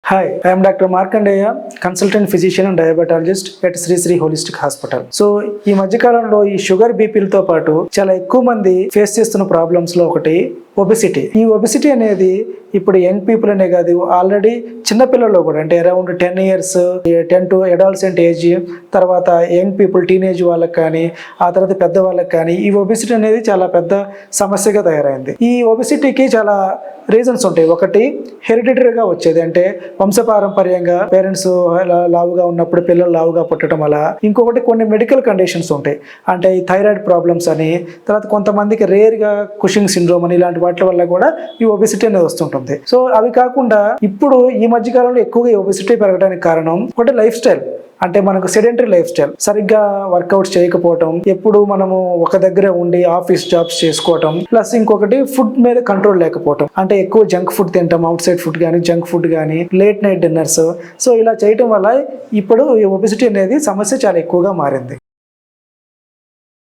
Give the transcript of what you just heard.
Hi, I am Dr. Markandeya, consultant physician and diabetologist at Sri Sri Holistic Hospital. So ఈ మధ్యకాలంలో ఈ sugar బీపీలతో పాటు చాలా ఎక్కువ మంది ఫేస్ చేస్తున్న ప్రాబ్లమ్స్ లో ఒకటి ఒబెసిటీ. ఈ ఒబెసిటీ అనేది ఇప్పుడు యంగ్ పీపుల్ అనే కాదు, ఆల్రెడీ చిన్నపిల్లల్లో కూడా, అంటే around 10 years 10 to adolescent age, తర్వాత యంగ్ పీపుల్ టీనేజ్ వాళ్ళకి కానీ, ఆ తర్వాత పెద్ద వాళ్ళకి కానీ ఈ ఒబెసిటీ అనేది చాలా పెద్ద సమస్యగా తయారైంది. ఈ ఒబెసిటీకి చాలా రీజన్స్ ఉంటాయి. ఒకటి హెరిడిటరీగా వచ్చేది, అంటే వంశపారంపర్యంగా పేరెంట్స్ లావుగా ఉన్నప్పుడు పిల్లలు లావుగా పుట్టడం వల్ల. ఇంకొకటి కొన్ని మెడికల్ కండిషన్స్ ఉంటాయి, అంటే ఈ థైరాయిడ్ ప్రాబ్లమ్స్ అని, తర్వాత కొంతమందికి రేర్గా కుషింగ్ సిండ్రోమ్ అని, ఇలాంటి వాటి వల్ల కూడా ఈ ఒబెసిటీ అనేది వస్తుంటుంది. సో అవి కాకుండా ఇప్పుడు ఈ మధ్య కాలంలో ఎక్కువగా ఈ ఒబెసిటీ పెరగడానికి కారణం ఒకటి లైఫ్ స్టైల్. అంటే మనకు సెడెంటరీ లైఫ్ స్టైల్, సరిగ్గా వర్కౌట్స్ చేయకపోవటం, ఎప్పుడు మనము ఒక దగ్గర ఉండి ఆఫీస్ జాబ్స్ చేసుకోవటం, ప్లస్ ఇంకొకటి ఫుడ్ మీద కంట్రోల్ లేకపోవటం, అంటే ఎక్కువ జంక్ ఫుడ్ తింటాం, అవుట్ సైడ్ ఫుడ్ కానీ, జంక్ ఫుడ్ కానీ, లేట్ నైట్ డిన్నర్స్. సో ఇలా చేయటం వల్ల ఇప్పుడు ఈ ఒబెసిటీ అనేది సమస్య చాలా ఎక్కువగా మారింది.